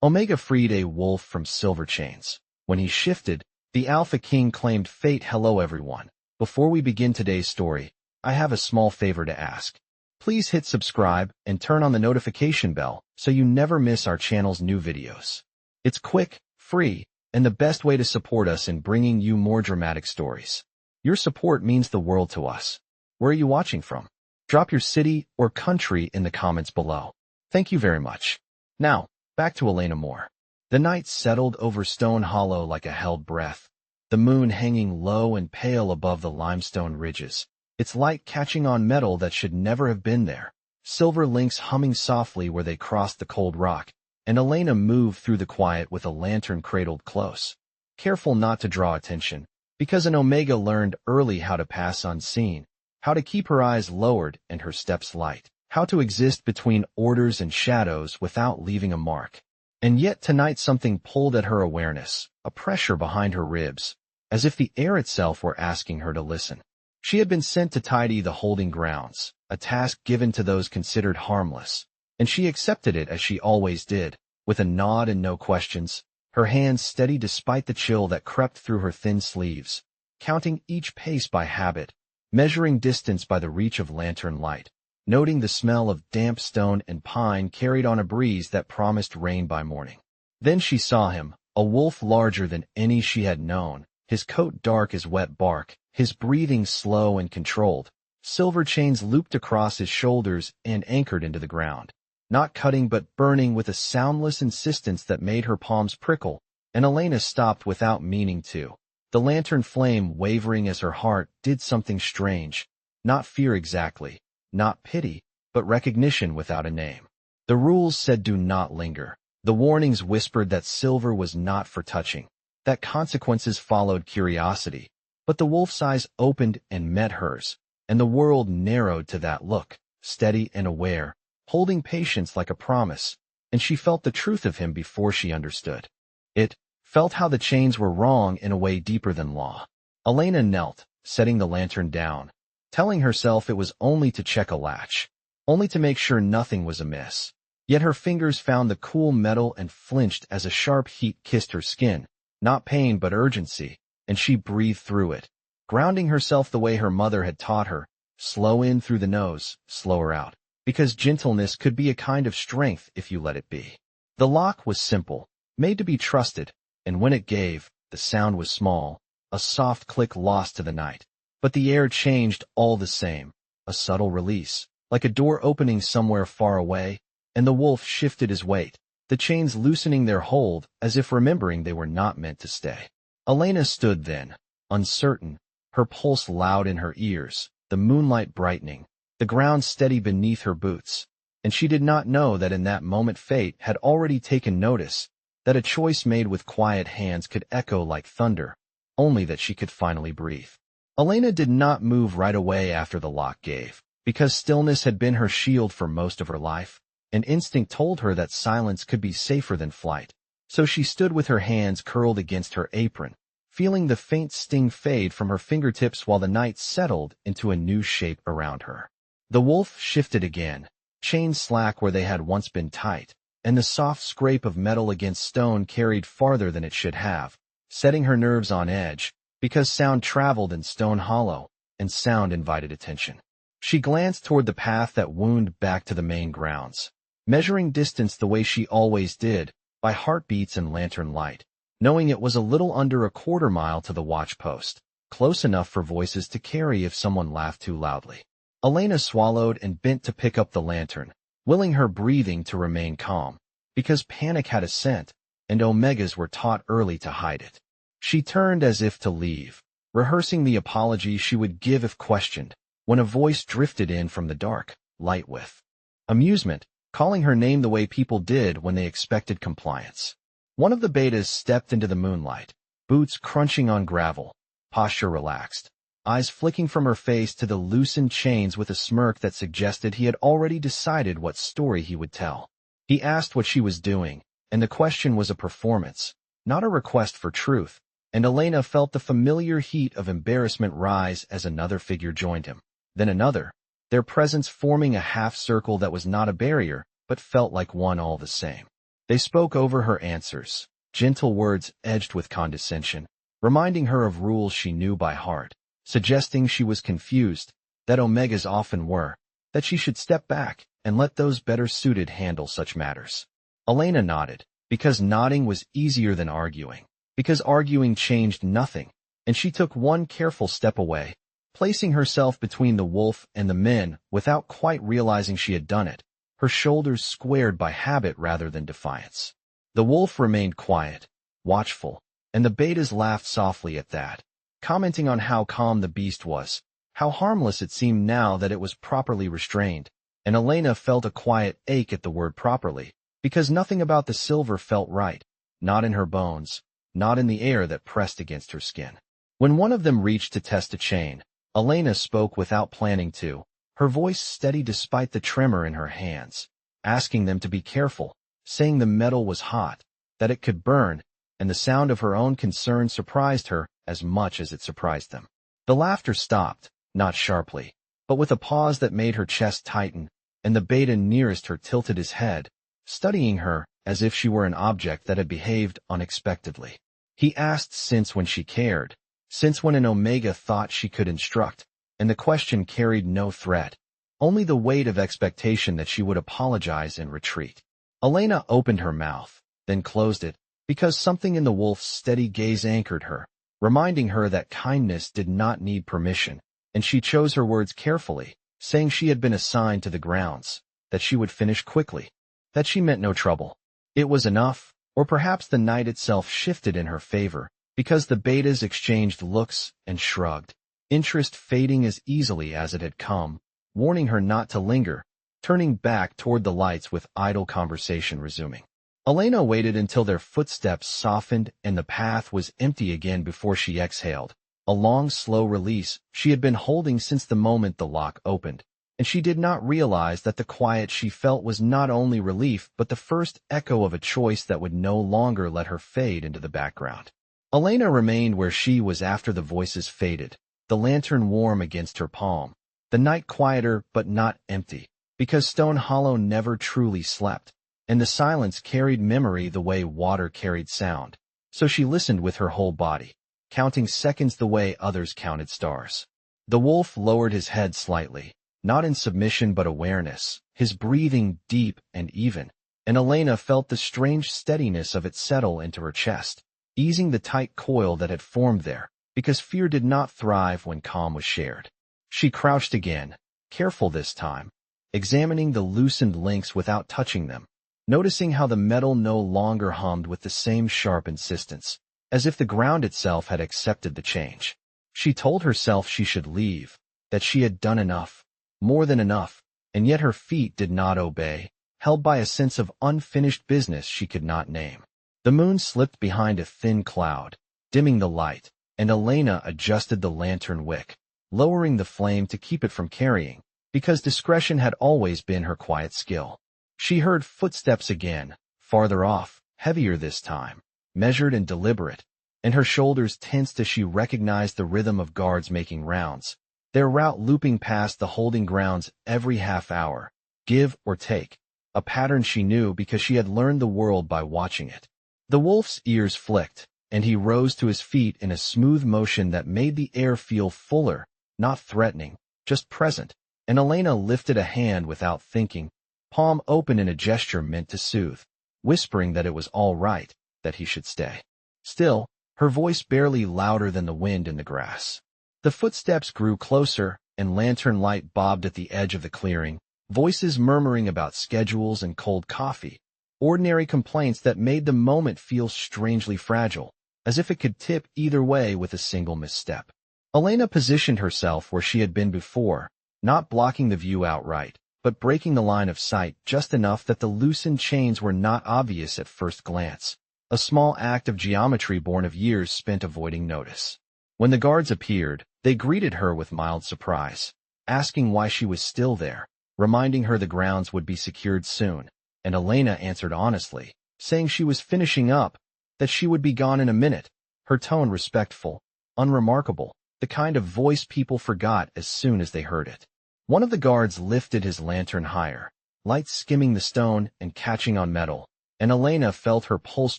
Omega freed a wolf from silver chains. When he shifted, the Alpha King claimed fate. Hello everyone. Before we begin today's story, I have a small favor to ask. Please hit subscribe and turn on the notification bell so you never miss our channel's new videos. It's quick, free, and the best way to support us in bringing you more dramatic stories. Your support means the world to us. Where are you watching from? Drop your city or country in the comments below. Thank you very much. Now, back to Elena Moore. The night settled over Stone Hollow like a held breath, the moon hanging low and pale above the limestone ridges, its light catching on metal that should never have been there, silver links humming softly where they crossed the cold rock, and Elena moved through the quiet with a lantern cradled close, careful not to draw attention, because an Omega learned early how to pass unseen, how to keep her eyes lowered and her steps light, how to exist between orders and shadows without leaving a mark. And yet tonight something pulled at her awareness, a pressure behind her ribs, as if the air itself were asking her to listen. She had been sent to tidy the holding grounds, a task given to those considered harmless, and she accepted it as she always did, with a nod and no questions, her hands steady despite the chill that crept through her thin sleeves, counting each pace by habit, measuring distance by the reach of lantern light, noting the smell of damp stone and pine carried on a breeze that promised rain by morning. Then she saw him, a wolf larger than any she had known, his coat dark as wet bark, his breathing slow and controlled, silver chains looped across his shoulders and anchored into the ground, not cutting but burning with a soundless insistence that made her palms prickle, and Elena stopped without meaning to. The lantern flame wavering as her heart did something strange, not fear exactly, not pity, but recognition without a name. The rules said do not linger. The warnings whispered that silver was not for touching, that consequences followed curiosity. But the wolf's eyes opened and met hers, and the world narrowed to that look, steady and aware, holding patience like a promise, and she felt the truth of him before she understood. It felt how the chains were wrong in a way deeper than law. Elena knelt, setting the lantern down, telling herself it was only to check a latch, only to make sure nothing was amiss. Yet her fingers found the cool metal and flinched as a sharp heat kissed her skin, not pain but urgency, and she breathed through it, grounding herself the way her mother had taught her, slow in through the nose, slower out, because gentleness could be a kind of strength if you let it be. The lock was simple, made to be trusted, and when it gave, the sound was small, a soft click lost to the night. But the air changed all the same, a subtle release, like a door opening somewhere far away, and the wolf shifted his weight, the chains loosening their hold as if remembering they were not meant to stay. Elena stood then, uncertain, her pulse loud in her ears, the moonlight brightening, the ground steady beneath her boots, and she did not know that in that moment fate had already taken notice, that a choice made with quiet hands could echo like thunder, only that she could finally breathe. Elena did not move right away after the lock gave, because stillness had been her shield for most of her life, and instinct told her that silence could be safer than flight. So she stood with her hands curled against her apron, feeling the faint sting fade from her fingertips while the night settled into a new shape around her. The wolf shifted again, chains slack where they had once been tight, and the soft scrape of metal against stone carried farther than it should have, setting her nerves on edge, because sound traveled in Stone Hollow, and sound invited attention. She glanced toward the path that wound back to the main grounds, measuring distance the way she always did, by heartbeats and lantern light, knowing it was a little under a quarter mile to the watch post, close enough for voices to carry if someone laughed too loudly. Elena swallowed and bent to pick up the lantern, willing her breathing to remain calm, because panic had a scent, and Omegas were taught early to hide it. She turned as if to leave, rehearsing the apology she would give if questioned, when a voice drifted in from the dark, light with amusement, calling her name the way people did when they expected compliance. One of the betas stepped into the moonlight, boots crunching on gravel, posture relaxed, eyes flicking from her face to the loosened chains with a smirk that suggested he had already decided what story he would tell. He asked what she was doing, and the question was a performance, not a request for truth, and Elena felt the familiar heat of embarrassment rise as another figure joined him, then another, their presence forming a half-circle that was not a barrier, but felt like one all the same. They spoke over her answers, gentle words edged with condescension, reminding her of rules she knew by heart, suggesting she was confused, that omegas often were, that she should step back and let those better suited handle such matters. Elena nodded, because nodding was easier than arguing, because arguing changed nothing, and she took one careful step away, placing herself between the wolf and the men without quite realizing she had done it, her shoulders squared by habit rather than defiance. The wolf remained quiet, watchful, and the betas laughed softly at that, commenting on how calm the beast was, how harmless it seemed now that it was properly restrained, and Elena felt a quiet ache at the word properly, because nothing about the silver felt right, not in her bones, not in the air that pressed against her skin. When one of them reached to test a chain, Elena spoke without planning to, her voice steady despite the tremor in her hands, asking them to be careful, saying the metal was hot, that it could burn, and the sound of her own concern surprised her as much as it surprised them. The laughter stopped, not sharply, but with a pause that made her chest tighten, and the beta nearest her tilted his head, studying her as if she were an object that had behaved unexpectedly. He asked since when she cared, since when an omega thought she could instruct, and the question carried no threat, only the weight of expectation that she would apologize and retreat. Elena opened her mouth, then closed it, because something in the wolf's steady gaze anchored her, reminding her that kindness did not need permission, and she chose her words carefully, saying she had been assigned to the grounds, that she would finish quickly, that she meant no trouble. It was enough, or perhaps the night itself shifted in her favor, because the betas exchanged looks and shrugged, interest fading as easily as it had come, warning her not to linger, turning back toward the lights with idle conversation resuming. Elena waited until their footsteps softened and the path was empty again before she exhaled, a long, slow release she had been holding since the moment the lock opened, and she did not realize that the quiet she felt was not only relief but the first echo of a choice that would no longer let her fade into the background. Elena remained where she was after the voices faded, the lantern warm against her palm, the night quieter but not empty, because Stone Hollow never truly slept, and the silence carried memory the way water carried sound, so she listened with her whole body, counting seconds the way others counted stars. The wolf lowered his head slightly, not in submission but awareness, his breathing deep and even, and Elena felt the strange steadiness of it settle into her chest, easing the tight coil that had formed there, because fear did not thrive when calm was shared. She crouched again, careful this time, examining the loosened links without touching them, noticing how the metal no longer hummed with the same sharp insistence, as if the ground itself had accepted the change. She told herself she should leave, that she had done enough, more than enough, and yet her feet did not obey, held by a sense of unfinished business she could not name. The moon slipped behind a thin cloud, dimming the light, and Elena adjusted the lantern wick, lowering the flame to keep it from carrying, because discretion had always been her quiet skill. She heard footsteps again, farther off, heavier this time, measured and deliberate, and her shoulders tensed as she recognized the rhythm of guards making rounds, their route looping past the holding grounds every half hour, give or take, a pattern she knew because she had learned the world by watching it. The wolf's ears flicked, and he rose to his feet in a smooth motion that made the air feel fuller, not threatening, just present, and Elena lifted a hand without thinking, palm open in a gesture meant to soothe, whispering that it was all right, that he should stay. Still, her voice barely louder than the wind in the grass. The footsteps grew closer, and lantern light bobbed at the edge of the clearing, voices murmuring about schedules and cold coffee, ordinary complaints that made the moment feel strangely fragile, as if it could tip either way with a single misstep. Elena positioned herself where she had been before, not blocking the view outright, but breaking the line of sight just enough that the loosened chains were not obvious at first glance, a small act of geometry born of years spent avoiding notice. When the guards appeared, they greeted her with mild surprise, asking why she was still there, reminding her the grounds would be secured soon, and Elena answered honestly, saying she was finishing up, that she would be gone in a minute, her tone respectful, unremarkable, the kind of voice people forgot as soon as they heard it. One of the guards lifted his lantern higher, light skimming the stone and catching on metal, and Elena felt her pulse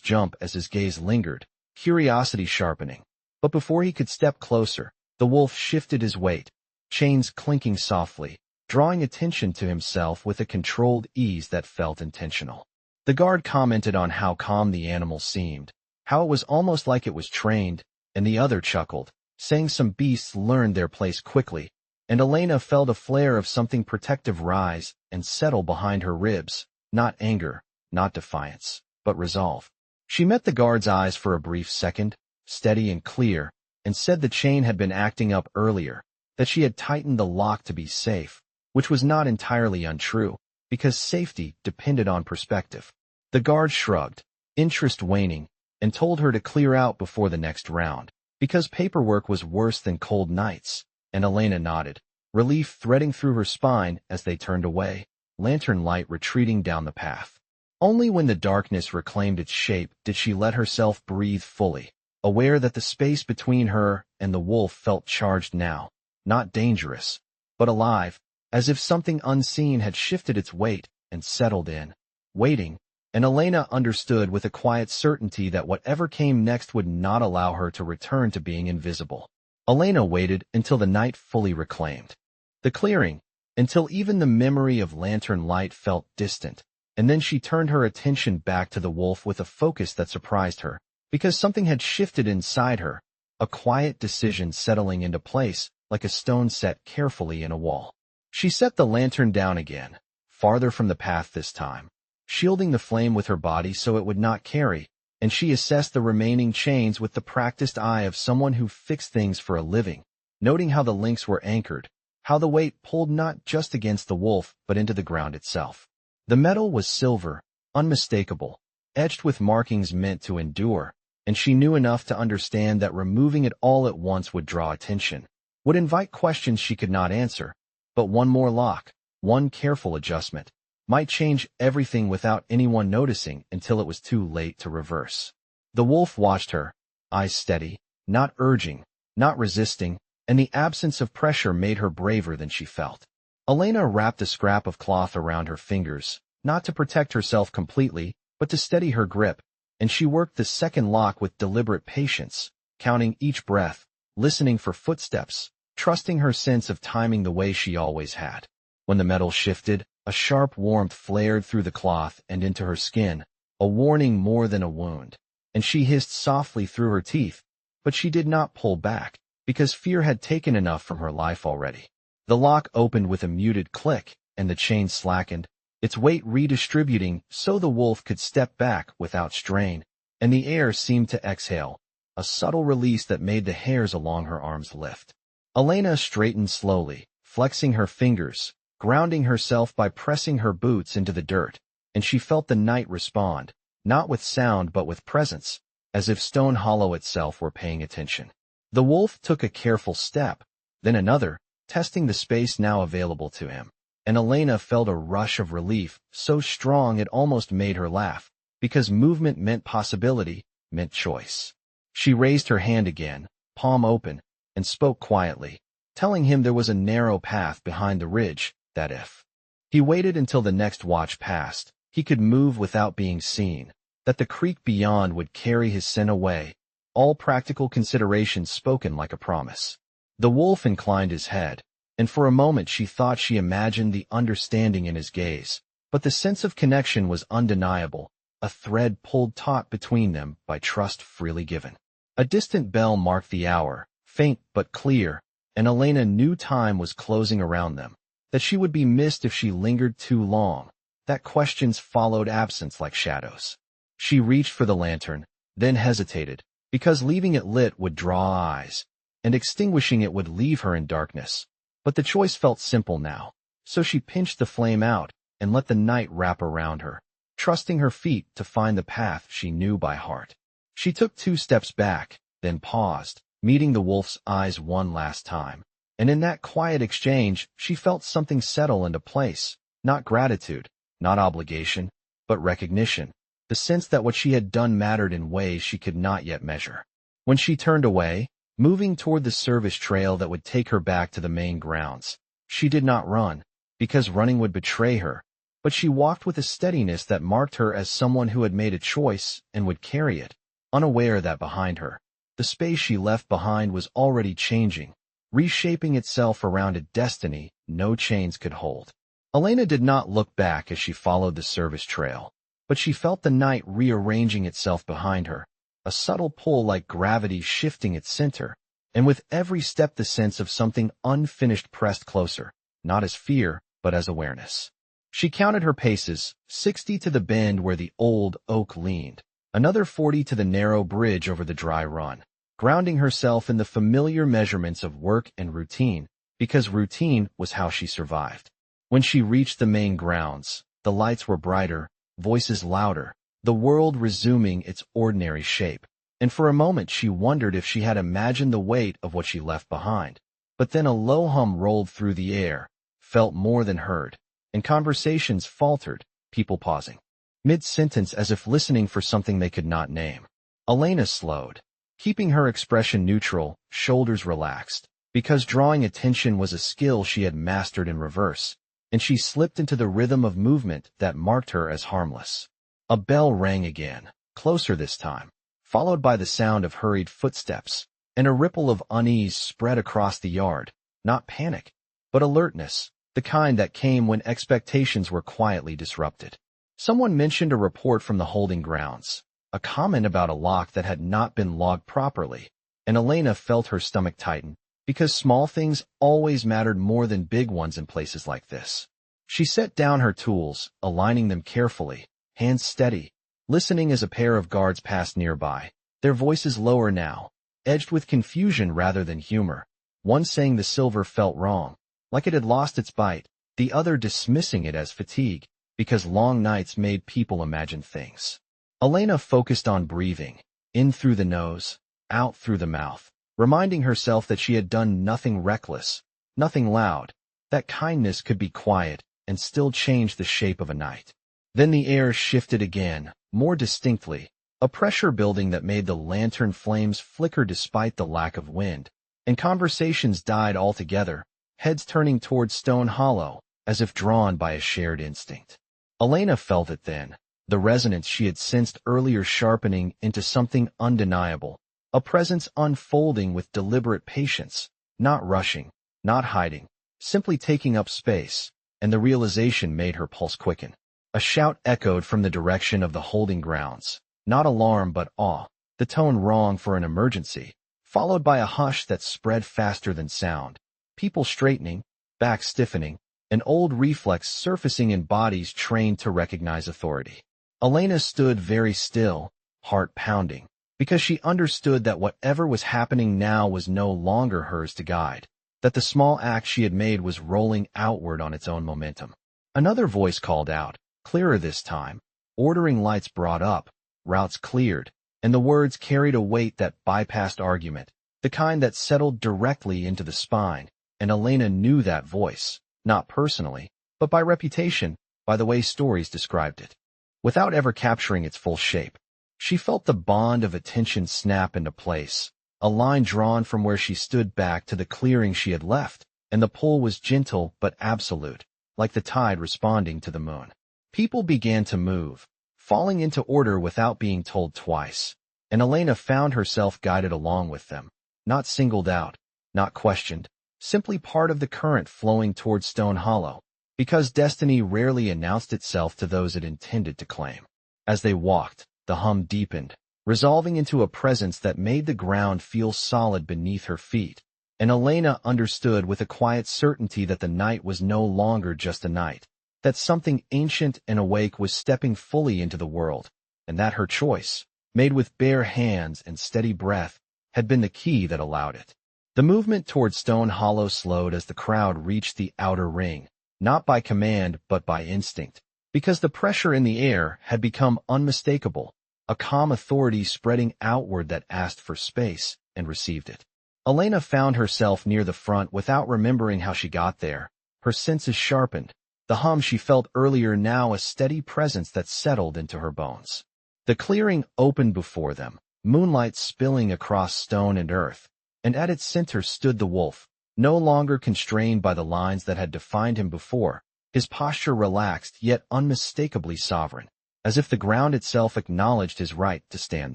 jump as his gaze lingered, curiosity sharpening. But before he could step closer, the wolf shifted his weight, chains clinking softly, drawing attention to himself with a controlled ease that felt intentional. The guard commented on how calm the animal seemed, how it was almost like it was trained, and the other chuckled, saying some beasts learned their place quickly, and Elena felt a flare of something protective rise and settle behind her ribs, not anger, not defiance, but resolve. She met the guard's eyes for a brief second, steady and clear, and said the chain had been acting up earlier, that she had tightened the lock to be safe, which was not entirely untrue, because safety depended on perspective. The guard shrugged, interest waning, and told her to clear out before the next round, because paperwork was worse than cold nights, and Elena nodded, relief threading through her spine as they turned away, lantern light retreating down the path. Only when the darkness reclaimed its shape did she let herself breathe fully, aware that the space between her and the wolf felt charged now, not dangerous, but alive, as if something unseen had shifted its weight and settled in, waiting, and Elena understood with a quiet certainty that whatever came next would not allow her to return to being invisible. Elena waited until the night fully reclaimed the clearing, until even the memory of lantern light felt distant, and then she turned her attention back to the wolf with a focus that surprised her, because something had shifted inside her, a quiet decision settling into place like a stone set carefully in a wall. She set the lantern down again, farther from the path this time, shielding the flame with her body so it would not carry, and she assessed the remaining chains with the practiced eye of someone who fixed things for a living, noting how the links were anchored, how the weight pulled not just against the wolf but into the ground itself. The metal was silver, unmistakable, etched with markings meant to endure, and she knew enough to understand that removing it all at once would draw attention, would invite questions she could not answer, but one more lock, one careful adjustment, might change everything without anyone noticing until it was too late to reverse. The wolf watched her, eyes steady, not urging, not resisting, and the absence of pressure made her braver than she felt. Elena wrapped a scrap of cloth around her fingers, not to protect herself completely, but to steady her grip, and she worked the second lock with deliberate patience, counting each breath, listening for footsteps, trusting her sense of timing the way she always had. When the metal shifted, a sharp warmth flared through the cloth and into her skin, a warning more than a wound, and she hissed softly through her teeth, but she did not pull back, because fear had taken enough from her life already. The lock opened with a muted click, and the chain slackened, its weight redistributing so the wolf could step back without strain, and the air seemed to exhale, a subtle release that made the hairs along her arms lift. Elena straightened slowly, flexing her fingers, grounding herself by pressing her boots into the dirt, and she felt the night respond, not with sound but with presence, as if stone hollow itself were paying attention. The wolf took a careful step, then another, testing the space now available to him, and Elena felt a rush of relief so strong it almost made her laugh, because movement meant possibility, meant choice. She raised her hand again, palm open, and spoke quietly, telling him there was a narrow path behind the ridge, that if he waited until the next watch passed, he could move without being seen, that the creek beyond would carry his scent away, all practical considerations spoken like a promise. The wolf inclined his head, and for a moment she thought she imagined the understanding in his gaze, but the sense of connection was undeniable, a thread pulled taut between them by trust freely given. A distant bell marked the hour, faint but clear, and Elena knew time was closing around them, that she would be missed if she lingered too long, that questions followed absence like shadows. She reached for the lantern, then hesitated, because leaving it lit would draw eyes, and extinguishing it would leave her in darkness. But the choice felt simple now, so she pinched the flame out and let the night wrap around her, trusting her feet to find the path she knew by heart. She took 2 steps back, then paused, meeting the wolf's eyes one last time, and in that quiet exchange she felt something settle into place, not gratitude, not obligation, but recognition, the sense that what she had done mattered in ways she could not yet measure. When she turned away, moving toward the service trail that would take her back to the main grounds, she did not run, because running would betray her, but she walked with a steadiness that marked her as someone who had made a choice and would carry it, unaware that behind her, the space she left behind was already changing, reshaping itself around a destiny no chains could hold. Elena did not look back as she followed the service trail, but she felt the night rearranging itself behind her, a subtle pull like gravity shifting its center, and with every step the sense of something unfinished pressed closer, not as fear, but as awareness. She counted her paces, 60 to the bend where the old oak leaned, another 40 to the narrow bridge over the dry run, grounding herself in the familiar measurements of work and routine, because routine was how she survived. When she reached the main grounds, the lights were brighter, voices louder, the world resuming its ordinary shape, and for a moment she wondered if she had imagined the weight of what she left behind. But then a low hum rolled through the air, felt more than heard, and conversations faltered, people pausing mid-sentence as if listening for something they could not name. Elena slowed, keeping her expression neutral, shoulders relaxed, because drawing attention was a skill she had mastered in reverse, and she slipped into the rhythm of movement that marked her as harmless. A bell rang again, closer this time, followed by the sound of hurried footsteps, and a ripple of unease spread across the yard, not panic, but alertness, the kind that came when expectations were quietly disrupted. Someone mentioned a report from the holding grounds, a comment about a lock that had not been logged properly, and Elena felt her stomach tighten, because small things always mattered more than big ones in places like this. She set down her tools, aligning them carefully, hands steady, listening as a pair of guards passed nearby, their voices lower now, edged with confusion rather than humor, one saying the silver felt wrong, like it had lost its bite, the other dismissing it as fatigue, because long nights made people imagine things. Elena focused on breathing, in through the nose, out through the mouth, reminding herself that she had done nothing reckless, nothing loud, that kindness could be quiet and still change the shape of a night. Then the air shifted again, more distinctly, a pressure building that made the lantern flames flicker despite the lack of wind, and conversations died altogether, heads turning toward Stone Hollow, as if drawn by a shared instinct. Elena felt it then, the resonance she had sensed earlier sharpening into something undeniable, a presence unfolding with deliberate patience, not rushing, not hiding, simply taking up space, and the realization made her pulse quicken. A shout echoed from the direction of the holding grounds, not alarm but awe, the tone wrong for an emergency, followed by a hush that spread faster than sound, people straightening, backs stiffening, an old reflex surfacing in bodies trained to recognize authority. Elena stood very still, heart pounding, because she understood that whatever was happening now was no longer hers to guide, that the small act she had made was rolling outward on its own momentum. Another voice called out, clearer this time, ordering lights brought up, routes cleared, and the words carried a weight that bypassed argument, the kind that settled directly into the spine, and Elena knew that voice, not personally, but by reputation, by the way stories described it. Without ever capturing its full shape, she felt the bond of attention snap into place, a line drawn from where she stood back to the clearing she had left, and the pull was gentle but absolute, like the tide responding to the moon. People began to move, falling into order without being told twice, and Elena found herself guided along with them, not singled out, not questioned, simply part of the current flowing toward Stone Hollow, because destiny rarely announced itself to those it intended to claim. As they walked, the hum deepened, resolving into a presence that made the ground feel solid beneath her feet, and Elena understood with a quiet certainty that the night was no longer just a night, that something ancient and awake was stepping fully into the world, and that her choice, made with bare hands and steady breath, had been the key that allowed it. The movement toward Stone Hollow slowed as the crowd reached the outer ring, not by command but by instinct, because the pressure in the air had become unmistakable, a calm authority spreading outward that asked for space and received it. Elena found herself near the front without remembering how she got there, her senses sharpened, the hum she felt earlier now a steady presence that settled into her bones. The clearing opened before them, moonlight spilling across stone and earth, and at its center stood the wolf, no longer constrained by the lines that had defined him before, his posture relaxed yet unmistakably sovereign, as if the ground itself acknowledged his right to stand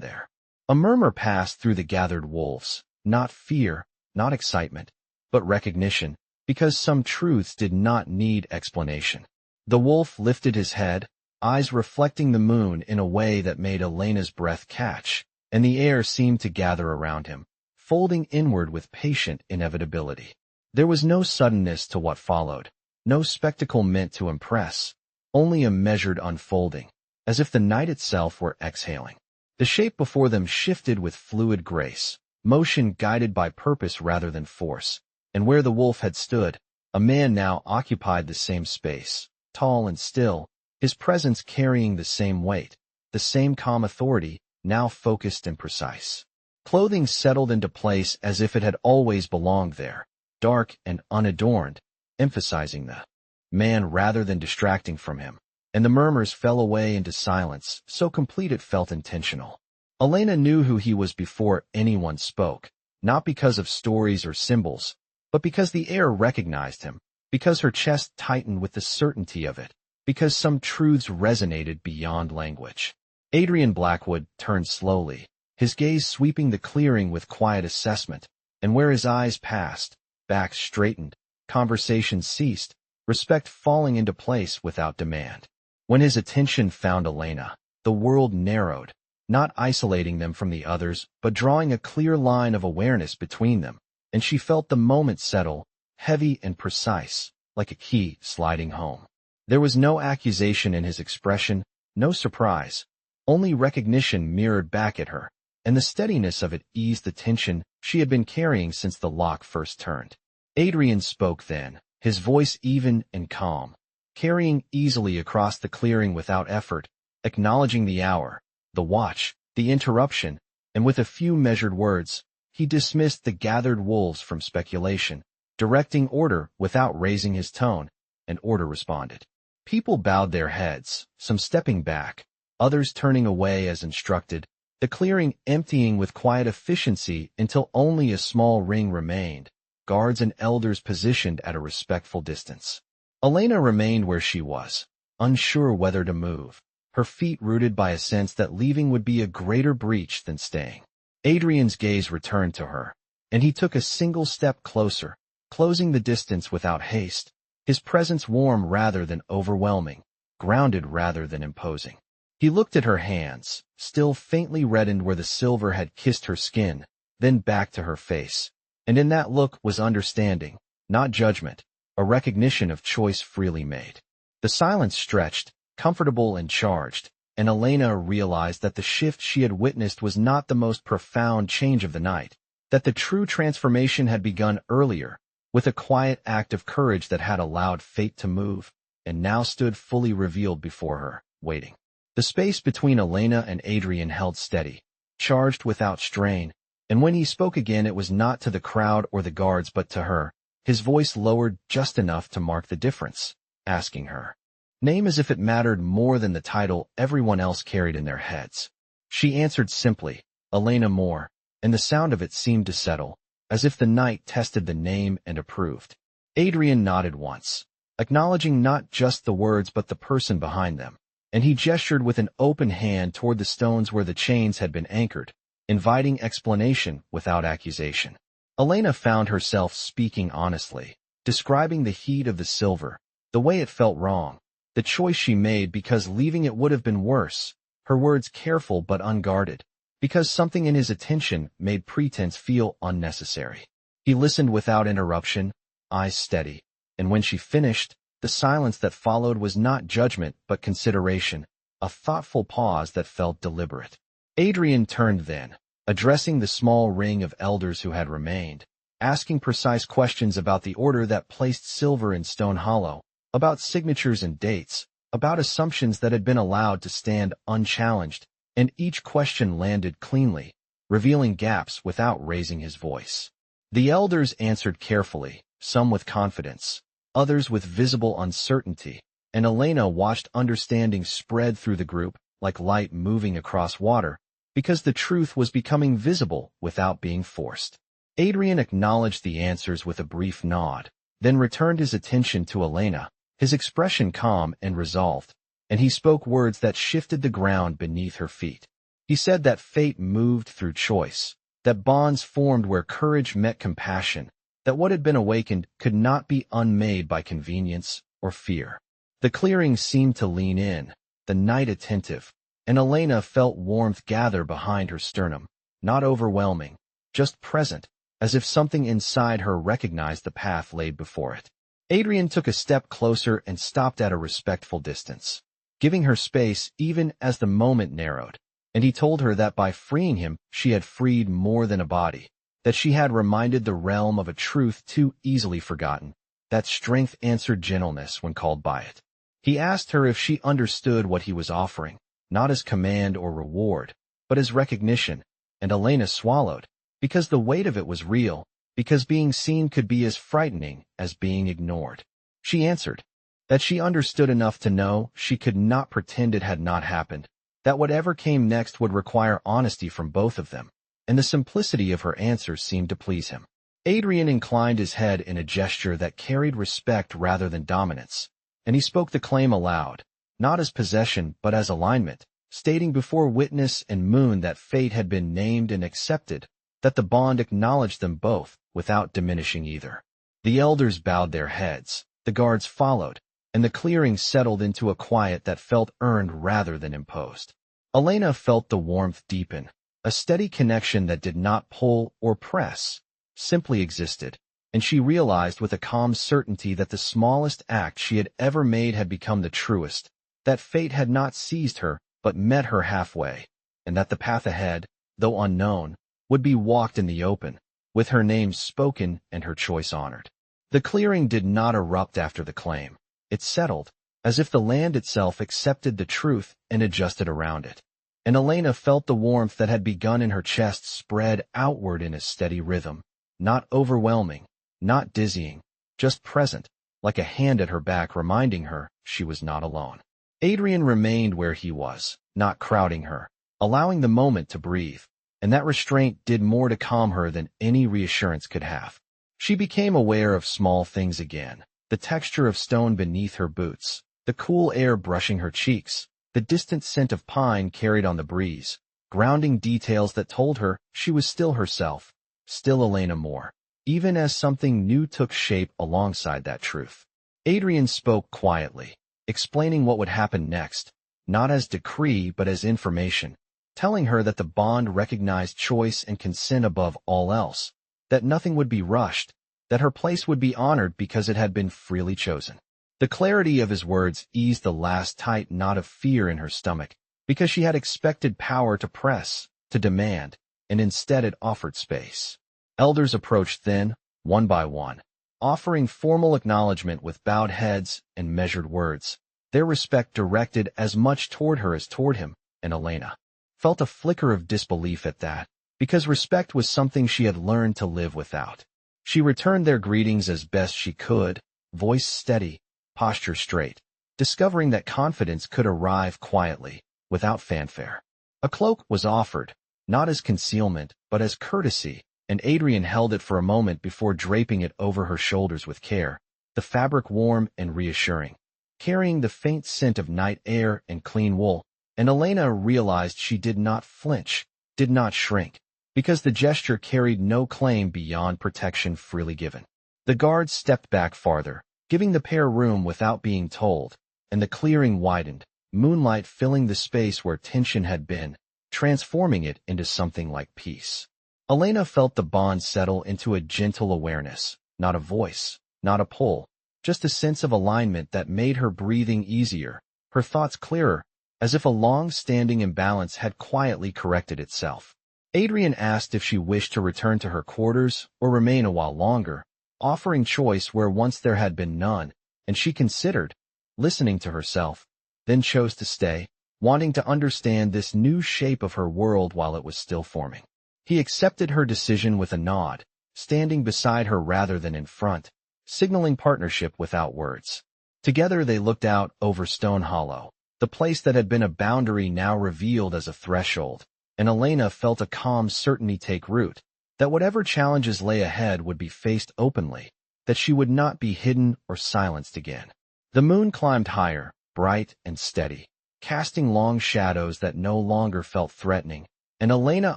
there. A murmur passed through the gathered wolves, not fear, not excitement, but recognition, because some truths did not need explanation. The wolf lifted his head, eyes reflecting the moon in a way that made Elena's breath catch, and the air seemed to gather around him, folding inward with patient inevitability. There was no suddenness to what followed, no spectacle meant to impress, only a measured unfolding, as if the night itself were exhaling. The shape before them shifted with fluid grace, motion guided by purpose rather than force, and where the wolf had stood, a man now occupied the same space, tall and still, his presence carrying the same weight, the same calm authority, now focused and precise. Clothing settled into place as if it had always belonged there, dark and unadorned, emphasizing the man rather than distracting from him, and the murmurs fell away into silence, so complete it felt intentional. Elena knew who he was before anyone spoke, not because of stories or symbols, but because the air recognized him, because her chest tightened with the certainty of it, because some truths resonated beyond language. Adrian Blackwood turned slowly, his gaze sweeping the clearing with quiet assessment, and where his eyes passed, back straightened, conversation ceased, respect falling into place without demand. When his attention found Elena, the world narrowed, not isolating them from the others, but drawing a clear line of awareness between them, and she felt the moment settle, heavy and precise, like a key sliding home. There was no accusation in his expression, no surprise, only recognition mirrored back at her, and the steadiness of it eased the tension she had been carrying since the lock first turned. Adrian spoke then, his voice even and calm, carrying easily across the clearing without effort, acknowledging the hour, the watch, the interruption, and with a few measured words, he dismissed the gathered wolves from speculation, directing order without raising his tone, and order responded. People bowed their heads, some stepping back, others turning away as instructed, the clearing emptying with quiet efficiency until only a small ring remained, guards and elders positioned at a respectful distance. Elena remained where she was, unsure whether to move, her feet rooted by a sense that leaving would be a greater breach than staying. Adrian's gaze returned to her, and he took a single step closer, closing the distance without haste, his presence warm rather than overwhelming, grounded rather than imposing. He looked at her hands, still faintly reddened where the silver had kissed her skin, then back to her face, and in that look was understanding, not judgment, a recognition of choice freely made. The silence stretched, comfortable and charged, and Elena realized that the shift she had witnessed was not the most profound change of the night, that the true transformation had begun earlier, with a quiet act of courage that had allowed fate to move, and now stood fully revealed before her, waiting. The space between Elena and Adrian held steady, charged without strain, and when he spoke again it was not to the crowd or the guards but to her, his voice lowered just enough to mark the difference, asking her name as if it mattered more than the title everyone else carried in their heads. She answered simply, Elena Moore, and the sound of it seemed to settle, as if the night tested the name and approved. Adrian nodded once, acknowledging not just the words but the person behind them, and he gestured with an open hand toward the stones where the chains had been anchored, inviting explanation without accusation. Elena found herself speaking honestly, describing the heat of the silver, the way it felt wrong, the choice she made because leaving it would have been worse, her words careful but unguarded, because something in his attention made pretense feel unnecessary. He listened without interruption, eyes steady, and when she finished, the silence that followed was not judgment but consideration, a thoughtful pause that felt deliberate. Adrian turned then, addressing the small ring of elders who had remained, asking precise questions about the order that placed silver in Stone Hollow, about signatures and dates, about assumptions that had been allowed to stand unchallenged, and each question landed cleanly, revealing gaps without raising his voice. The elders answered carefully, some with confidence, others with visible uncertainty, and Elena watched understanding spread through the group like light moving across water, because the truth was becoming visible without being forced. Adrian acknowledged the answers with a brief nod, then returned his attention to Elena, his expression calm and resolved, and he spoke words that shifted the ground beneath her feet. He said that fate moved through choice, that bonds formed where courage met compassion, that what had been awakened could not be unmade by convenience or fear. The clearing seemed to lean in, the night attentive, and Elena felt warmth gather behind her sternum, not overwhelming, just present, as if something inside her recognized the path laid before it. Adrian took a step closer and stopped at a respectful distance, giving her space even as the moment narrowed, and he told her that by freeing him she had freed more than a body, that she had reminded the realm of a truth too easily forgotten, that strength answered gentleness when called by it. He asked her if she understood what he was offering, not as command or reward, but as recognition, and Elena swallowed, because the weight of it was real, because being seen could be as frightening as being ignored. She answered that she understood enough to know she could not pretend it had not happened, that whatever came next would require honesty from both of them, and the simplicity of her answer seemed to please him. Adrian inclined his head in a gesture that carried respect rather than dominance, and he spoke the claim aloud, not as possession but as alignment, stating before witness and moon that fate had been named and accepted, that the bond acknowledged them both without diminishing either. The elders bowed their heads, the guards followed, and the clearing settled into a quiet that felt earned rather than imposed. Elena felt the warmth deepen, a steady connection that did not pull or press, simply existed, and she realized with a calm certainty that the smallest act she had ever made had become the truest, that fate had not seized her but met her halfway, and that the path ahead, though unknown, would be walked in the open, with her name spoken and her choice honored. The clearing did not erupt after the claim. It settled, as if the land itself accepted the truth and adjusted around it. And Elena felt the warmth that had begun in her chest spread outward in a steady rhythm, not overwhelming, not dizzying, just present, like a hand at her back reminding her she was not alone. Adrian remained where he was, not crowding her, allowing the moment to breathe, and that restraint did more to calm her than any reassurance could have. She became aware of small things again, the texture of stone beneath her boots, the cool air brushing her cheeks, the distant scent of pine carried on the breeze, grounding details that told her she was still herself, still Elena Moore, even as something new took shape alongside that truth. Adrian spoke quietly, explaining what would happen next, not as decree but as information, telling her that the bond recognized choice and consent above all else, that nothing would be rushed, that her place would be honored because it had been freely chosen. The clarity of his words eased the last tight knot of fear in her stomach, because she had expected power to press, to demand, and instead it offered space. Elders approached then, one by one, offering formal acknowledgement with bowed heads and measured words, their respect directed as much toward her as toward him, and Elena felt a flicker of disbelief at that, because respect was something she had learned to live without. She returned their greetings as best she could, voice steady, posture straight, discovering that confidence could arrive quietly, without fanfare. A cloak was offered, not as concealment, but as courtesy, and Adrian held it for a moment before draping it over her shoulders with care, the fabric warm and reassuring, carrying the faint scent of night air and clean wool, and Elena realized she did not flinch, did not shrink, because the gesture carried no claim beyond protection freely given. The guards stepped back farther, giving the pair room without being told, and the clearing widened, moonlight filling the space where tension had been, transforming it into something like peace. Elena felt the bond settle into a gentle awareness, not a voice, not a pull, just a sense of alignment that made her breathing easier, her thoughts clearer, as if a long-standing imbalance had quietly corrected itself. Adrian asked if she wished to return to her quarters or remain a while longer, offering choice where once there had been none, and she considered, listening to herself, then chose to stay, wanting to understand this new shape of her world while it was still forming. He accepted her decision with a nod, standing beside her rather than in front, signaling partnership without words. Together they looked out over Stone Hollow, the place that had been a boundary now revealed as a threshold, and Elena felt a calm certainty take root, that whatever challenges lay ahead would be faced openly, that she would not be hidden or silenced again. The moon climbed higher, bright and steady, casting long shadows that no longer felt threatening, and Elena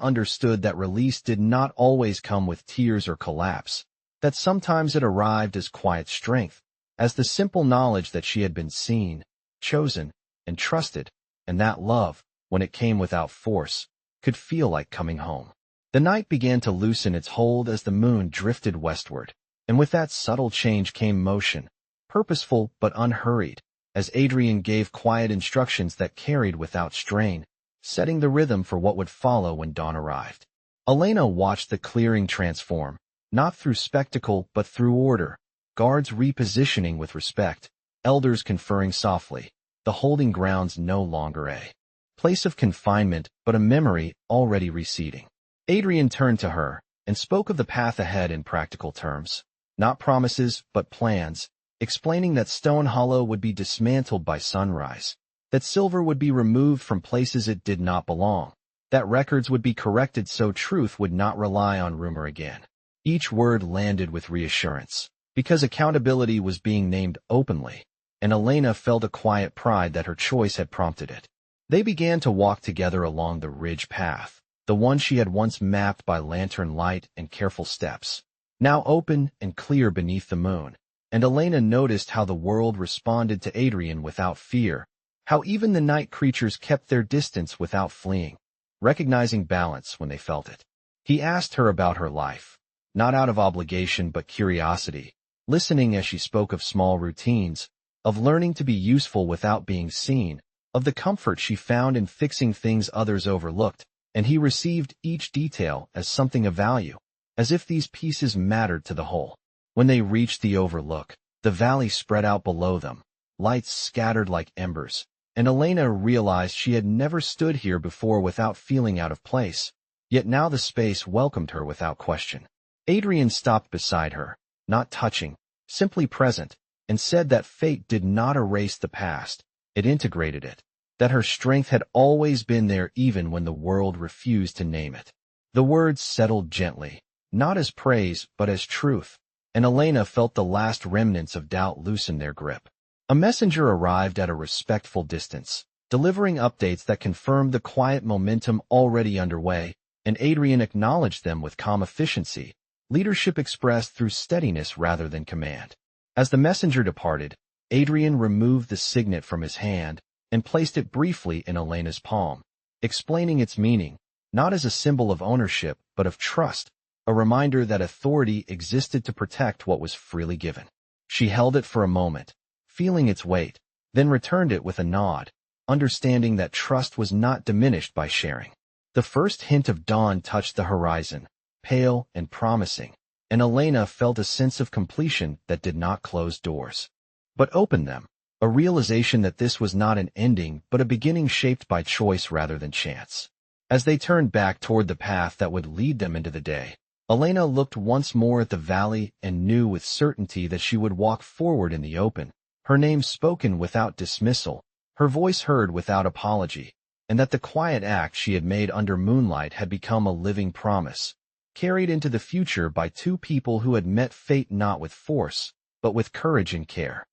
understood that release did not always come with tears or collapse, that sometimes it arrived as quiet strength, as the simple knowledge that she had been seen, chosen, and trusted, and that love, when it came without force, could feel like coming home. The night began to loosen its hold as the moon drifted westward, and with that subtle change came motion, purposeful but unhurried, as Adrian gave quiet instructions that carried without strain, setting the rhythm for what would follow when dawn arrived. Elena watched the clearing transform, not through spectacle but through order, guards repositioning with respect, elders conferring softly, the holding grounds no longer a place of confinement but a memory already receding. Adrian turned to her and spoke of the path ahead in practical terms, not promises but plans, explaining that Stone Hollow would be dismantled by sunrise, that silver would be removed from places it did not belong, that records would be corrected so truth would not rely on rumor again. Each word landed with reassurance, because accountability was being named openly, and Elena felt a quiet pride that her choice had prompted it. They began to walk together along the ridge path, the one she had once mapped by lantern light and careful steps, now open and clear beneath the moon, and Elena noticed how the world responded to Adrian without fear, how even the night creatures kept their distance without fleeing, recognizing balance when they felt it. He asked her about her life, not out of obligation but curiosity, listening as she spoke of small routines, of learning to be useful without being seen, of the comfort she found in fixing things others overlooked, and he received each detail as something of value, as if these pieces mattered to the whole. When they reached the overlook, the valley spread out below them, lights scattered like embers, and Elena realized she had never stood here before without feeling out of place, yet now the space welcomed her without question. Adrian stopped beside her, not touching, simply present, and said that fate did not erase the past, it integrated it, that her strength had always been there even when the world refused to name it. The words settled gently, not as praise but as truth, and Elena felt the last remnants of doubt loosen their grip. A messenger arrived at a respectful distance, delivering updates that confirmed the quiet momentum already underway, and Adrian acknowledged them with calm efficiency, leadership expressed through steadiness rather than command. As the messenger departed, Adrian removed the signet from his hand and placed it briefly in Elena's palm, explaining its meaning, not as a symbol of ownership but of trust, a reminder that authority existed to protect what was freely given. She held it for a moment, feeling its weight, then returned it with a nod, understanding that trust was not diminished by sharing. The first hint of dawn touched the horizon, pale and promising, and Elena felt a sense of completion that did not close doors, but opened them, a realization that this was not an ending but a beginning shaped by choice rather than chance. As they turned back toward the path that would lead them into the day, Elena looked once more at the valley and knew with certainty that she would walk forward in the open, her name spoken without dismissal, her voice heard without apology, and that the quiet act she had made under moonlight had become a living promise, carried into the future by two people who had met fate not with force, but with courage and care.